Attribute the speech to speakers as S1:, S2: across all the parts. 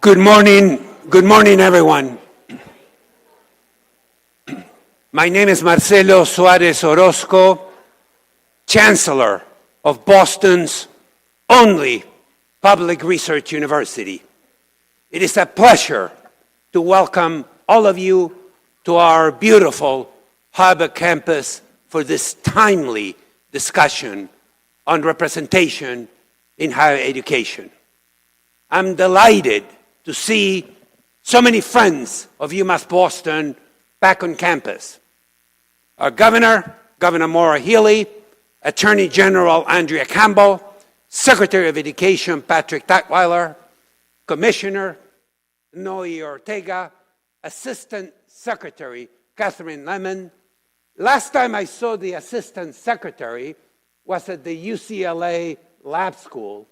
S1: Good morning, everyone. My name is Marcelo Suarez Orozco, Chancellor of Boston's only public research university. It is a pleasure to welcome all of you to our beautiful Harbor campus for this timely discussion on representation in higher education. I'm delighted to see so many friends of UMass Boston back on campus. Our Governor Maura Healey, Attorney General Andrea Campbell, Secretary of Education Patrick Tutwiler, Commissioner Noe Ortega, Assistant Secretary Catherine Lemon. Last time I saw the Assistant Secretary was at the UCLA Lab School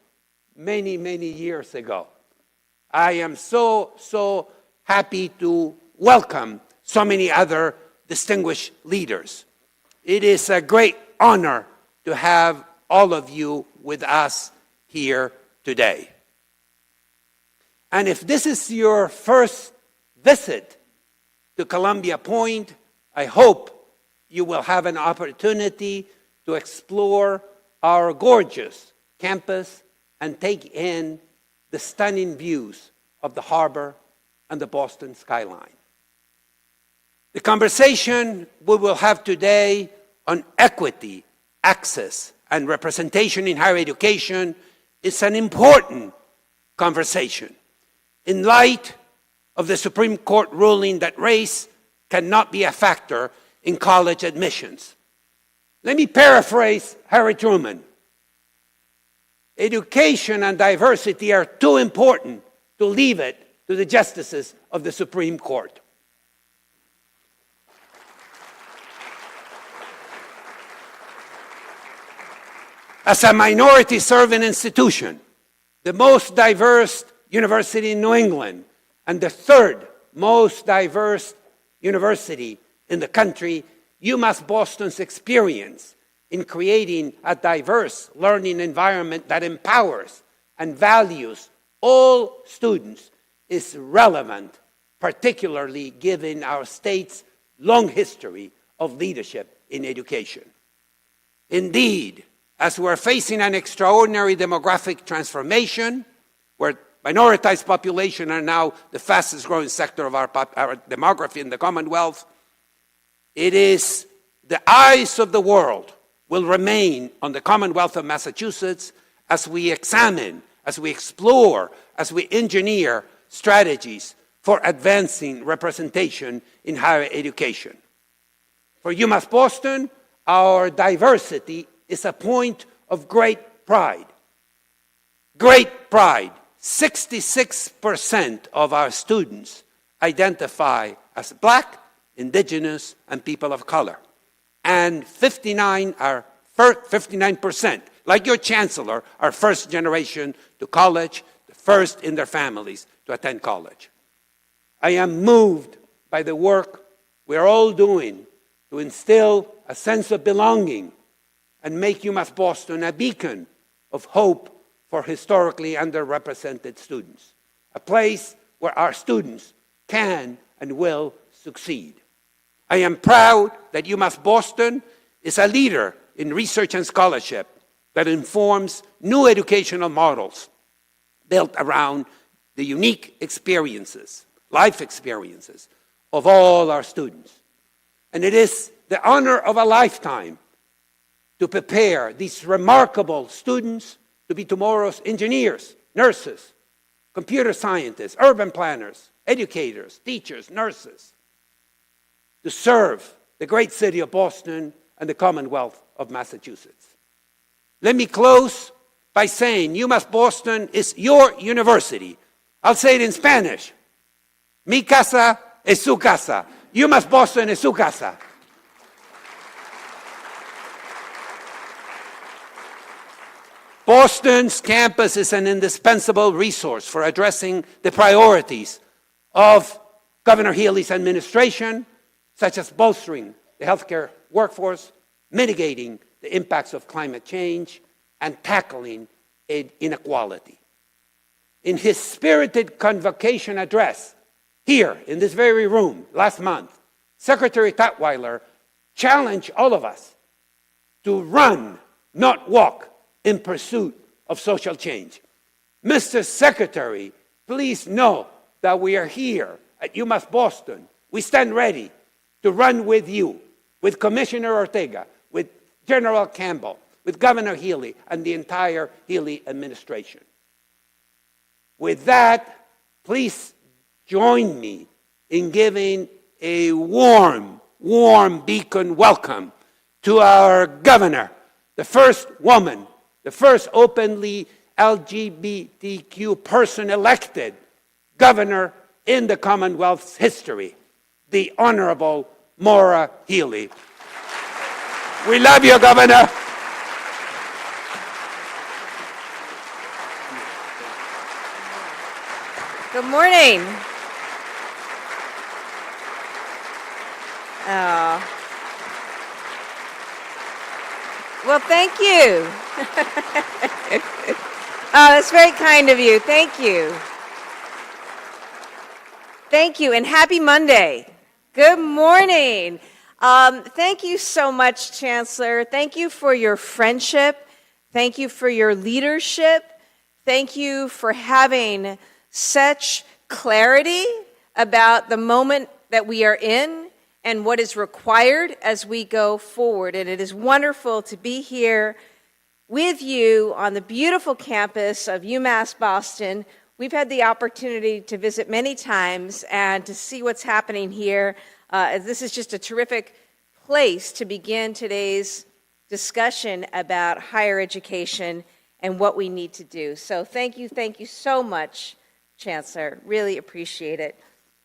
S1: many years ago. I am so happy to welcome so many other distinguished leaders. It is a great honor to have all of you with us here today. And if this is your first visit to Columbia Point, I hope you will have an opportunity to explore our gorgeous campus and take in the stunning views of the harbor and the Boston skyline. The conversation we will have today on equity, access, and representation in higher education is an important conversation in light of the Supreme Court ruling that race cannot be a factor in college admissions. Let me paraphrase Harry Truman. Education and diversity are too important to leave it to the justices of the Supreme Court. As a minority-serving institution, the most diverse university in New England and the third most diverse university in the country, UMass Boston's experience in creating a diverse learning environment that empowers and values all students is relevant, particularly given our state's long history of leadership in education. Indeed, as we're facing an extraordinary demographic transformation, where minoritized population are now the fastest growing sector of our demography in the Commonwealth, it is the eyes of the world will remain on the Commonwealth of Massachusetts as we examine, as we explore, as we engineer strategies for advancing representation in higher education. For UMass Boston, our diversity is a point of great pride. Great pride. 66% of our students identify as Black, Indigenous, and people of color. And 59%, like your chancellor, are first generation to college, the first in their families to attend college. I am moved by the work we're all doing to instill a sense of belonging and make UMass Boston a beacon of hope for historically underrepresented students, a place where our students can and will succeed. I am proud that UMass Boston is a leader in research and scholarship that informs new educational models built around the unique experiences, life experiences of all our students. And it is the honor of a lifetime to prepare these remarkable students to be tomorrow's engineers, nurses, computer scientists, urban planners, educators, teachers, nurses, to serve the great city of Boston and the Commonwealth of Massachusetts. Let me close by saying UMass Boston is your university. I'll say it in Spanish. Mi casa es su casa. UMass Boston es su casa. Boston's campus is an indispensable resource for addressing the priorities of Governor Healey's administration, such as bolstering the healthcare workforce, mitigating the impacts of climate change, and tackling inequality. in his spirited convocation address here in this very room last month, Secretary Tutwiler challenged all of us to run, not walk, in pursuit of social change. Mr. Secretary, please know that we are here at UMass Boston. We stand ready to run with you, with Commissioner Ortega, with General Campbell, with Governor Healey, and the entire Healey administration. With that, please join me in giving a warm, warm beacon welcome to our governor, the first woman, the first openly LGBTQ person elected governor in the Commonwealth's history, the Honorable Maura Healey. We love you, Governor.
S2: Good morning. Oh. Well, thank you. Oh, that's very kind of you. Thank you. Thank you, and happy Monday. Good morning. Thank you so much, Chancellor. Thank you for your friendship. Thank you for your leadership. Thank you for having such clarity about the moment that we are in and what is required as we go forward. And it is wonderful to be here with you on the beautiful campus of UMass Boston. We've had the opportunity to visit many times and to see what's happening here. This is just a terrific place to begin today's discussion about higher education and what we need to do. So thank you so much, Chancellor. Really appreciate it.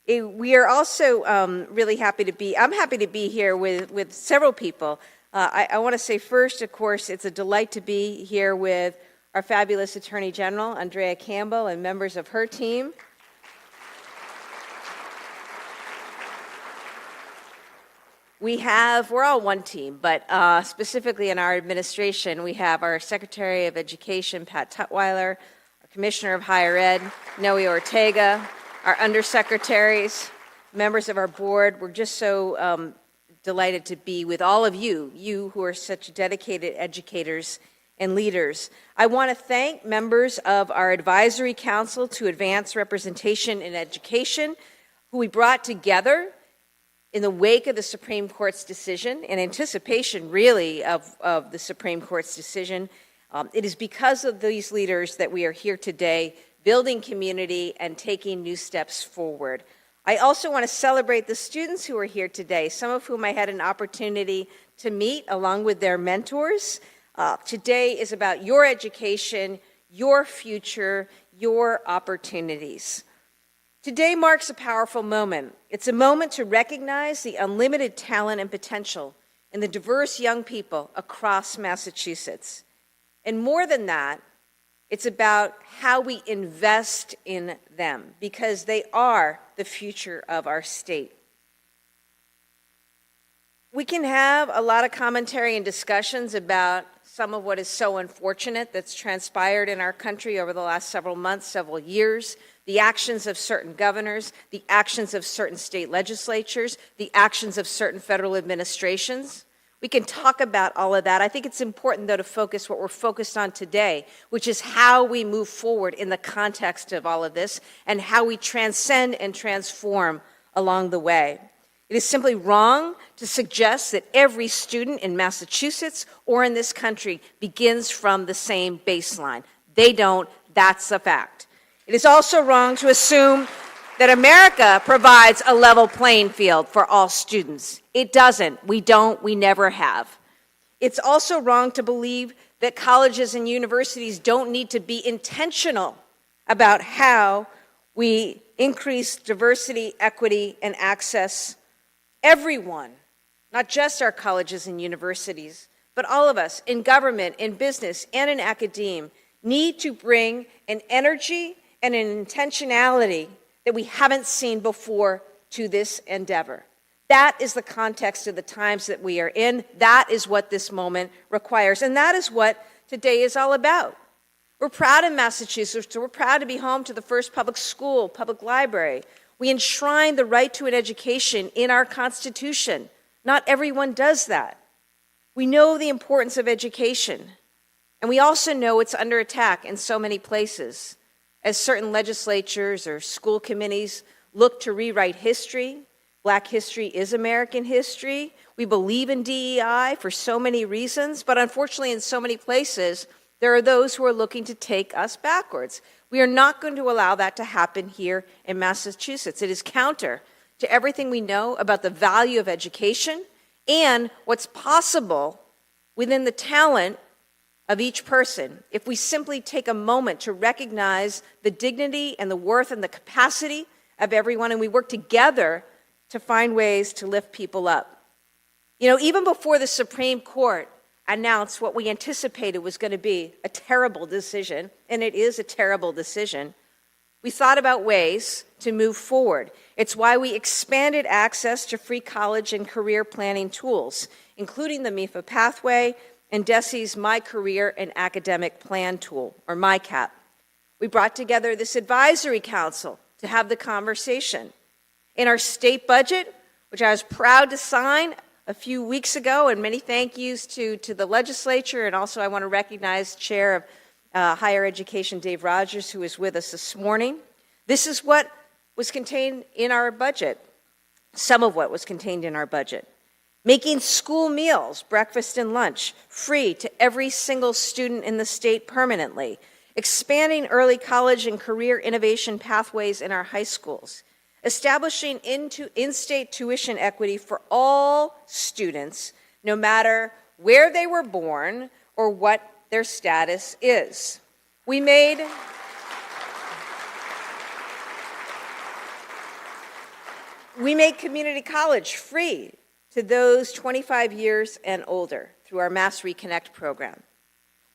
S2: We are also really happy to be, I'm happy to be here with several people. I want to say first, of course, it's a delight to be here with our fabulous Attorney General, Andrea Campbell, and members of her team. We're all one team, but specifically in our administration, we have our Secretary of Education, Pat Tutwiler, our Commissioner of Higher Ed, Noe Ortega, our undersecretaries, members of our board. We're just so delighted to be with all of you who are such dedicated educators and leaders. I want to thank members of our Advisory Council to Advance Representation in Education, who we brought together in the wake of the Supreme Court's decision, in anticipation, really, of the Supreme Court's decision. It is because of these leaders that we are here today, building community and taking new steps forward. I also want to celebrate the students who are here today, some of whom I had an opportunity to meet along with their mentors. Today is about your education, your future, your opportunities. Today marks a powerful moment. It's a moment to recognize the unlimited talent and potential in the diverse young people across Massachusetts. And more than that, it's about how we invest in them, because they are the future of our state. We can have a lot of commentary and discussions about some of what is so unfortunate that's transpired in our country over the last several months, several years, the actions of certain governors, the actions of certain state legislatures, the actions of certain federal administrations. We can talk about all of that. I think it's important, though, to focus what we're focused on today, which is how we move forward in the context of all of this and how we transcend and transform along the way. It is simply wrong to suggest that every student in Massachusetts or in this country begins from the same baseline. They don't. That's a fact. It is also wrong to assume that America provides a level playing field for all students. It doesn't. We don't. We never have. It's also wrong to believe that colleges and universities don't need to be intentional about how we increase diversity, equity, and access. Everyone, not just our colleges and universities, but all of us in government, in business, and in academia, need to bring an energy and an intentionality that we haven't seen before to this endeavor. That is the context of the times that we are in. That is what this moment requires. And that is what today is all about. We're proud in Massachusetts. We're proud to be home to the first public school, public library. We enshrine the right to an education in our Constitution. Not everyone does that. We know the importance of education, and we also know it's under attack in so many places, as certain legislatures or school committees look to rewrite history. Black history is American history. We believe in DEI for so many reasons, but unfortunately in so many places, there are those who are looking to take us backwards. We are not going to allow that to happen here in Massachusetts. It is counter to everything we know about the value of education and what's possible within the talent of each person if we simply take a moment to recognize the dignity and the worth and the capacity of everyone, and we work together to find ways to lift people up. You know, even before the Supreme Court announced what we anticipated was going to be a terrible decision, and it is a terrible decision, we thought about ways to move forward. It's why we expanded access to free college and career planning tools, including the MIFA pathway and DESE's My Career and Academic Plan tool, or MyCap. We brought together this advisory council to have the conversation. In our state budget, which I was proud to sign a few weeks ago, and many thank yous to the legislature, and also I want to recognize Chair of Higher Education, Dave Rogers, who is with us this morning. This is what was contained in our budget, some of what was contained in our budget. Making school meals, breakfast and lunch, free to every single student in the state permanently. Expanding early college and career innovation pathways in our high schools. Establishing in-state tuition equity for all students, no matter where they were born or what their status is. We made community college free to those 25 years and older through our Mass Reconnect program.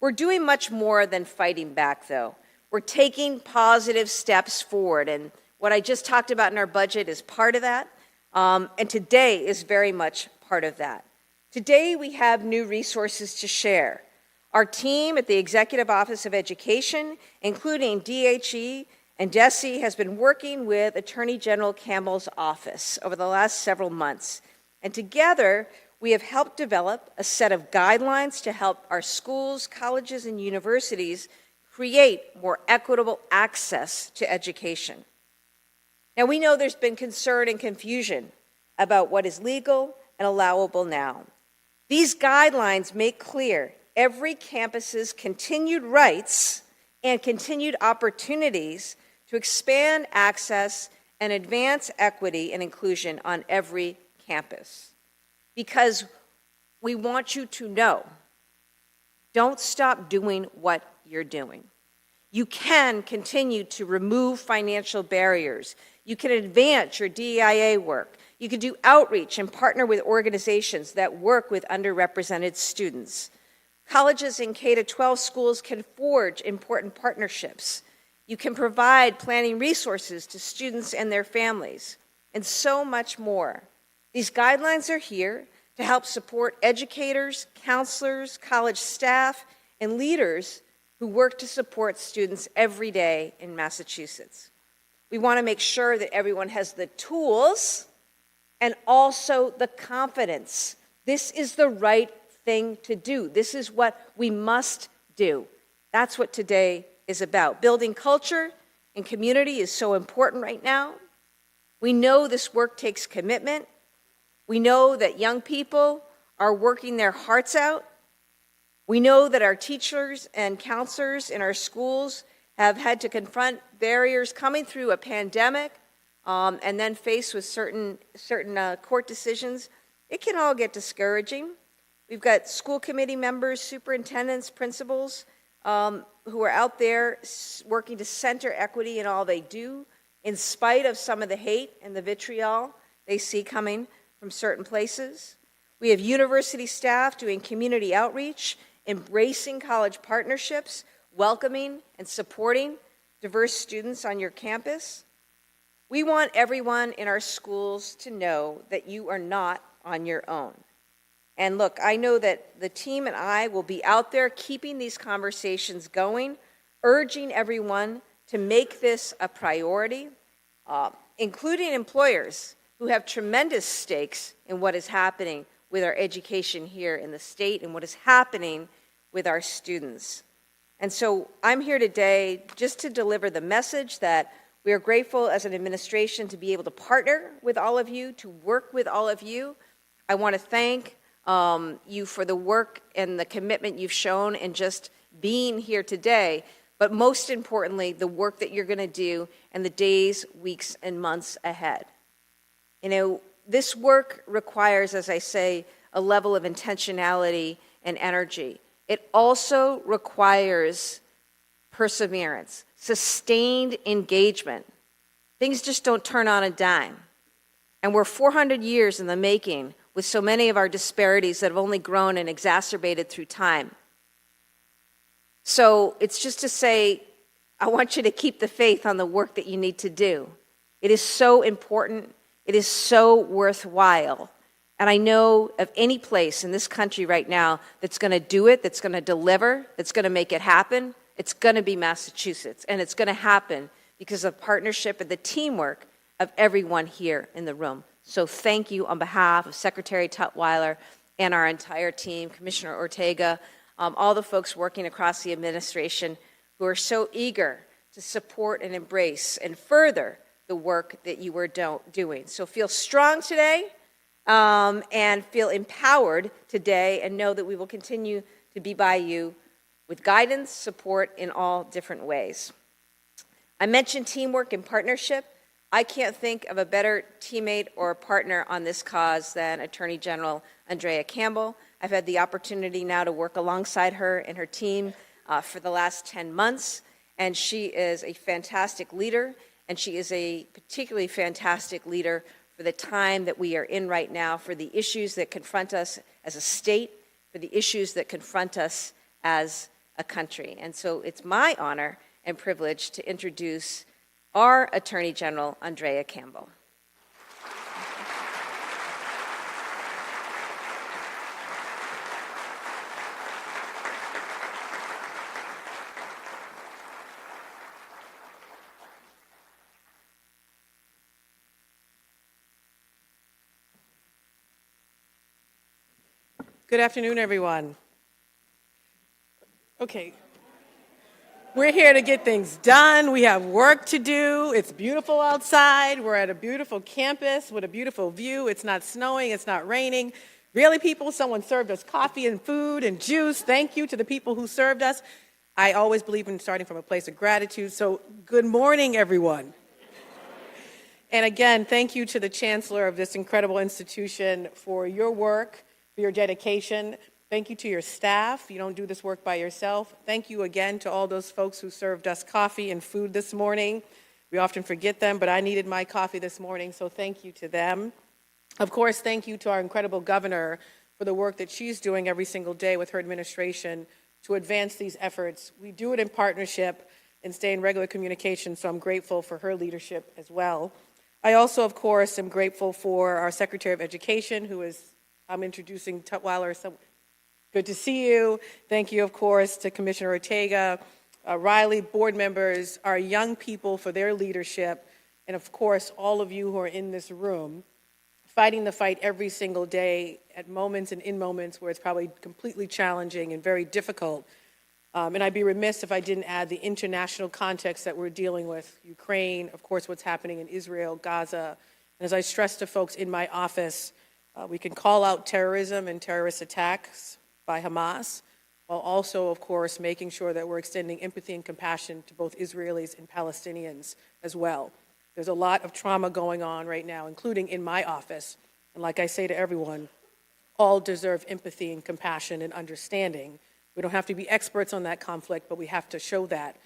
S2: We're doing much more than fighting back, though. We're taking positive steps forward, and what I just talked about in our budget is part of that, and today is very much part of that. Today we have new resources to share. Our team at the Executive Office of Education, including DHE and DESE, has been working with Attorney General Campbell's office over the last several months, and together we have helped develop a set of guidelines to help our schools, colleges, and universities create more equitable access to education. Now, we know there's been concern and confusion about what is legal and allowable now. These guidelines make clear every campus's continued rights and continued opportunities to expand access and advance equity and inclusion on every campus. Because we want you to know, don't stop doing what you're doing. You can continue to remove financial barriers. You can advance your DEIA work. You can do outreach and partner with organizations that work with underrepresented students. Colleges and K-12 schools can forge important partnerships. You can provide planning resources to students and their families, and so much more. These guidelines are here to help support educators, counselors, college staff, and leaders who work to support students every day in Massachusetts. We want to make sure that everyone has the tools and also the confidence. This is the right thing to do. This is what we must do. That's what today is about. Building culture and community is so important right now. We know this work takes commitment. We know that young people are working their hearts out. We know that our teachers and counselors in our schools have had to confront barriers coming through a pandemic and then faced with certain court decisions. It can all get discouraging. We've got school committee members, superintendents, principals who are out there working to center equity in all they do, in spite of some of the hate and the vitriol they see coming from certain places. We have university staff doing community outreach, embracing college partnerships, welcoming and supporting diverse students on your campus. We want everyone in our schools to know that you are not on your own. And look, I know that the team and I will be out there keeping these conversations going urging everyone to make this a priority, including employers who have tremendous stakes in what is happening with our education here in the state and what is happening with our students. And so I'm here today just to deliver the message that we are grateful as an administration to be able to partner with all of you, to work with all of you. I want to thank you for the work and the commitment you've shown in just being here today, but most importantly, the work that you're going to do in the days, weeks, and months ahead. You know, this work requires, as I say, a level of intentionality and energy. It also requires perseverance, sustained engagement. Things just don't turn on a dime. And we're 400 years in the making with so many of our disparities that have only grown and exacerbated through time. So it's just to say, I want you to keep the faith on the work that you need to do. It is so important. It is so worthwhile. And I know of any place in this country right now that's going to do it, that's going to deliver, that's going to make it happen, it's going to be Massachusetts. And it's going to happen because of partnership and the teamwork of everyone here in the room. So thank you on behalf of Secretary Tutwiler and our entire team, Commissioner Ortega, all the folks working across the administration who are so eager to support and embrace and further the work that you are doing. So feel strong today. And feel empowered today and know that we will continue to be by you with guidance, support in all different ways. I mentioned teamwork and partnership. I can't think of a better teammate or partner on this cause than Attorney General Andrea Campbell. I've had the opportunity now to work alongside her and her team for the last 10 months, and she is a fantastic leader, and she is a particularly fantastic leader for the time that we are in right now, for the issues that confront us as a state, for the issues that confront us as a country. And so it's my honor and privilege to introduce our Attorney General, Andrea Campbell.
S3: Good afternoon, everyone. Okay, we're here to get things done. We have work to do. It's beautiful outside. We're at a beautiful campus with a beautiful view. It's not snowing. It's not raining. Really, people, someone served us coffee and food and juice. Thank you to the people who served us. I always believe in starting from a place of gratitude. So good morning, everyone. And again, thank you to the Chancellor of this incredible institution for your work, for your dedication. Thank you to your staff. You don't do this work by yourself. Thank you again to all those folks who served us coffee and food this morning. We often forget them, but I needed my coffee this morning, so thank you to them. Of course, thank you to our incredible governor for the work that she's doing every single day with her administration to advance these efforts. We do it in partnership and stay in regular communication, so I'm grateful for her leadership as well. I also, of course, am grateful for our Secretary of Education, who is I'm introducing Tutwiler. So good to see you. Thank you, of course, to Commissioner Ortega, Riley, board members, our young people for their leadership, and of course, all of you who are in this room, fighting the fight every single day at moments and in moments where it's probably completely challenging and very difficult. And I'd be remiss if I didn't add the international context that we're dealing with, Ukraine, of course, what's happening in Israel, Gaza. And as I stress to folks in my office, we can call out terrorism and terrorist attacks by Hamas, while also, of course, making sure that we're extending empathy and compassion to both Israelis and Palestinians as well. There's a lot of trauma going on right now, including in my office. And like I say to everyone, all deserve empathy and compassion and understanding. We don't have to be experts on that conflict, but we have to show that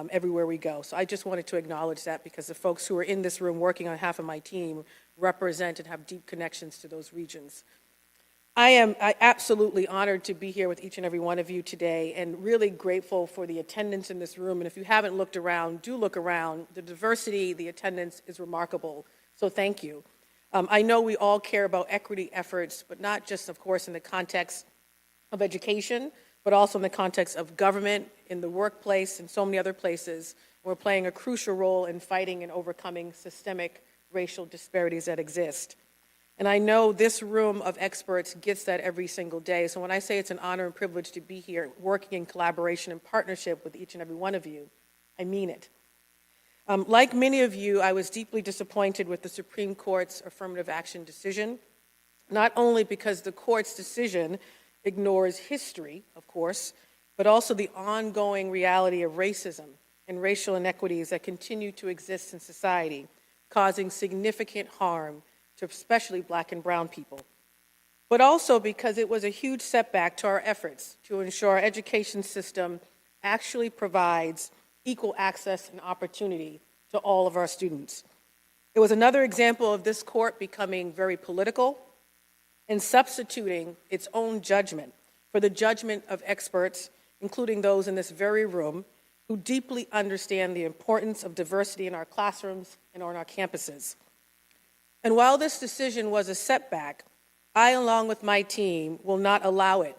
S3: everywhere we go. So I just wanted to acknowledge that because the folks who are in this room working on behalf of my team represent and have deep connections to those regions. I am absolutely honored to be here with each and every one of you today and really grateful for the attendance in this room. And if you haven't looked around, do look around. The diversity, the attendance is remarkable. So thank you. I know we all care about equity efforts, but not just, of course, in the context of education, but also in the context of government, in the workplace, and so many other places. We're playing a crucial role in fighting and overcoming systemic racial disparities that exist. And I know this room of experts gets that every single day. So when I say it's an honor and privilege to be here working in collaboration and partnership with each and every one of you, I mean it. Like many of you, I was deeply disappointed with the Supreme Court's affirmative action decision, not only because the court's decision ignores history, of course, but also the ongoing reality of racism and racial inequities that continue to exist in society, causing significant harm to especially Black and brown people. But also because it was a huge setback to our efforts to ensure our education system actually provides equal access and opportunity to all of our students. It was another example of this court becoming very political and substituting its own judgment for the judgment of experts, including those in this very room, who deeply understand the importance of diversity in our classrooms and on our campuses. And while this decision was a setback, I, along with my team, will not allow it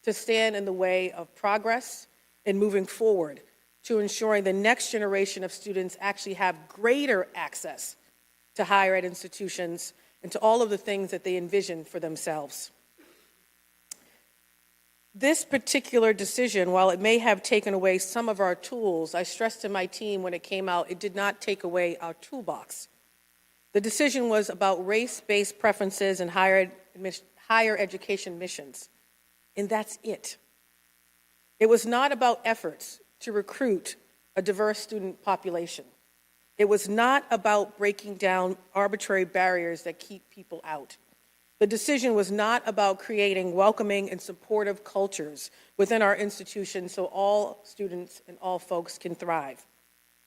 S3: to stand in the way of progress and moving forward to ensuring the next generation of students actually have greater access to higher ed institutions and to all of the things that they envision for themselves. This particular decision, while it may have taken away some of our tools, I stressed to my team when it came out, it did not take away our toolbox. The decision was about race-based preferences and higher education missions, and that's it. It was not about efforts to recruit a diverse student population. It was not about breaking down arbitrary barriers that keep people out. The decision was not about creating welcoming and supportive cultures within our institutions so all students and all folks can thrive.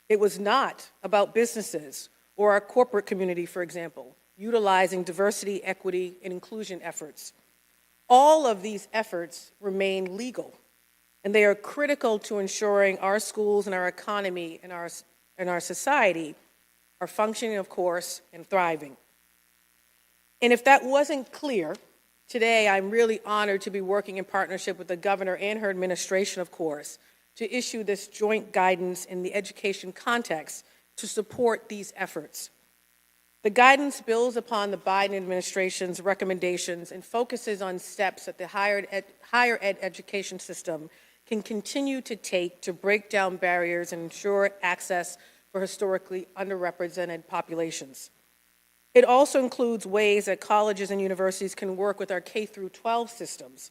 S3: It was not about businesses or our corporate community, for example, utilizing diversity, equity, and inclusion efforts. All of these efforts remain legal, and they are critical to ensuring our schools and our economy and our society are functioning, of course, and thriving. And if that wasn't clear, today I'm really honored to be working in partnership with the governor and her administration, of course, to issue this joint guidance in the education context to support these efforts. The guidance builds upon the Biden administration's recommendations and focuses on steps that the higher ed education system can continue to take to break down barriers and ensure access for historically underrepresented populations. It also includes ways that colleges and universities can work with our K-12 systems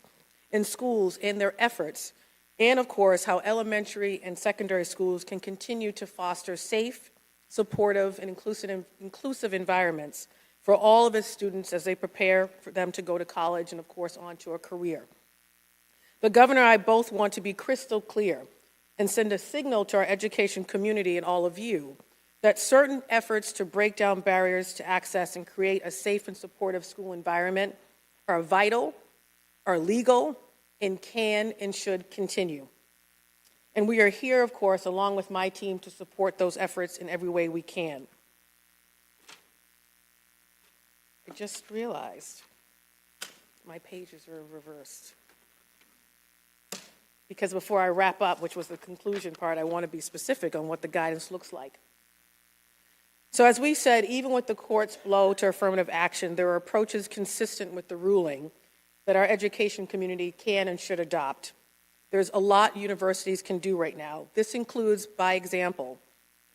S3: in schools in their efforts, and of course, how elementary and secondary schools can continue to foster safe, supportive, and inclusive environments for all of its students as they prepare for them to go to college and, of course, on to a career. The governor and I both want to be crystal clear and send a signal to our education community and all of you that certain efforts to break down barriers to access and create a safe and supportive school environment are vital, are legal, and can and should continue. And we are here, of course, along with my team to support those efforts in every way we can. I just realized my pages are reversed. Because before I wrap up, which was the conclusion part, I want to be specific on what the guidance looks like. So as we said, even with the court's blow to affirmative action, there are approaches consistent with the ruling that our education community can and should adopt. There's a lot universities can do right now. This includes, by example,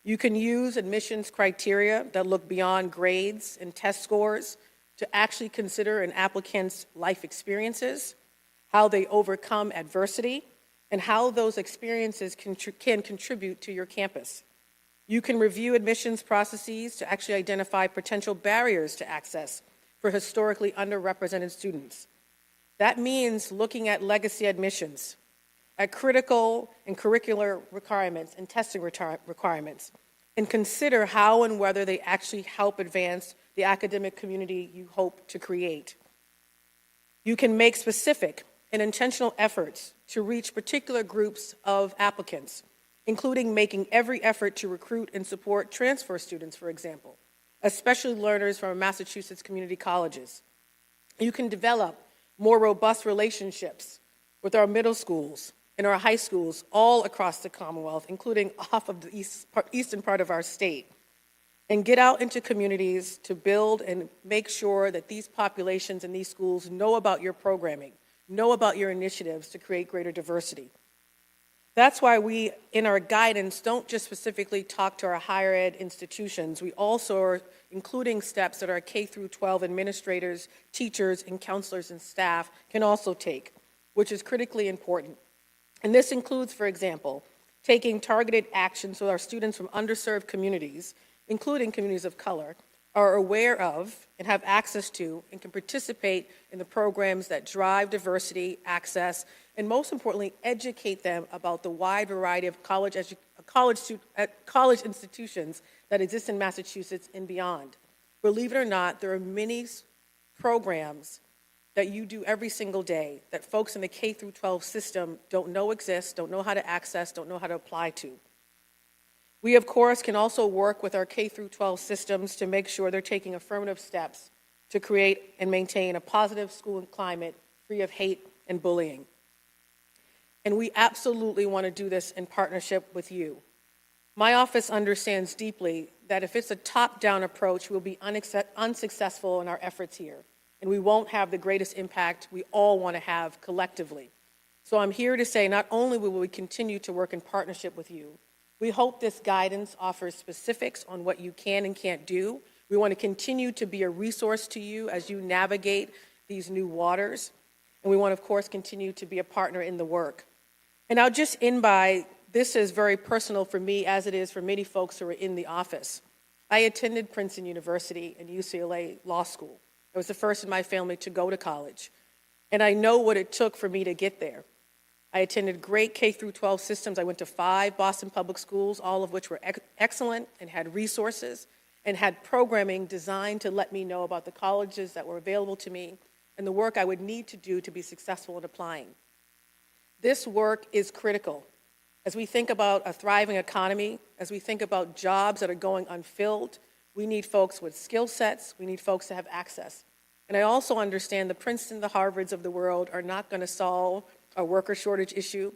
S3: you can use admissions criteria that look beyond grades and test scores to actually consider an applicant's life experiences, how they overcome adversity, and how those experiences can contribute to your campus. You can review admissions processes to actually identify potential barriers to access for historically underrepresented students. That means looking at legacy admissions, at critical and curricular requirements and testing requirements, and consider how and whether they actually help advance the academic community you hope to create. You can make specific and intentional efforts to reach particular groups of applicants, including making every effort to recruit and support transfer students, for example, especially learners from Massachusetts community colleges. You can develop more robust relationships with our middle schools and our high schools all across the Commonwealth, including off of the eastern part of our state, and get out into communities to build and make sure that these populations and these schools know about your programming, know about your initiatives to create greater diversity. That's why we, in our guidance, don't just specifically talk to our higher ed institutions. We also are including steps that our K through 12 administrators, teachers, and counselors and staff can also take, which is critically important. And this includes, for example, taking targeted action so our students from underserved communities, including communities of color, are aware of and have access to and can participate in the programs that drive diversity, access, and most importantly, educate them about the wide variety of college institutions that exist in Massachusetts and beyond. Believe it or not, there are many programs that you do every single day that folks in the K through 12 system don't know exist, don't know how to access, don't know how to apply to. We, of course, can also work with our K through 12 systems to make sure they're taking affirmative steps to create and maintain a positive school climate free of hate and bullying. And we absolutely want to do this in partnership with you. My office understands deeply that if it's a top-down approach, we'll be unsuccessful in our efforts here, and we won't have the greatest impact we all want to have collectively. So I'm here to say not only will we continue to work in partnership with you, we hope this guidance offers specifics on what you can and can't do. We want to continue to be a resource to you as you navigate these new waters. And we want to, of course, continue to be a partner in the work. And I'll just end by, this is very personal for me as it is for many folks who are in the office. I attended Princeton University and UCLA Law School. I was the first in my family to go to college. And I know what it took for me to get there. I attended great K through 12 systems. I went to 5 Boston public schools, all of which were excellent and had resources and had programming designed to let me know about the colleges that were available to me and the work I would need to do to be successful in applying. This work is critical. As we think about a thriving economy, as we think about jobs that are going unfilled, we need folks with skill sets, we need folks to have access. And I also understand the Princeton, the Harvards of the world are not going to solve our worker shortage issue.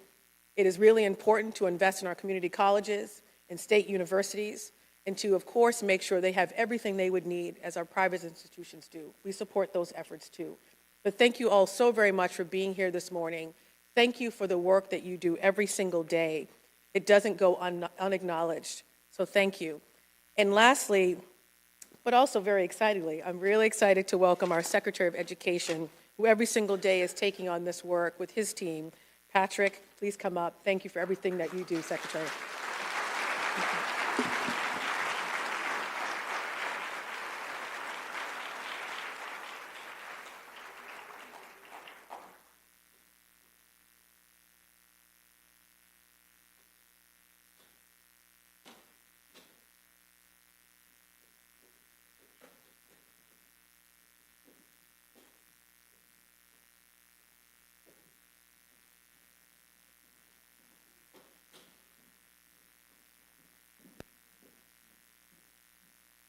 S3: It is really important to invest in our community colleges and state universities and to, of course, make sure they have everything they would need as our private institutions do. We support those efforts too. But thank you all so very much for being here this morning. Thank you for the work that you do every single day. It doesn't go unacknowledged, so thank you. And lastly, but also very excitedly, I'm really excited to welcome our Secretary of Education, who every single day is taking on this work with his team. Patrick, please come up. Thank you for everything that you do, Secretary.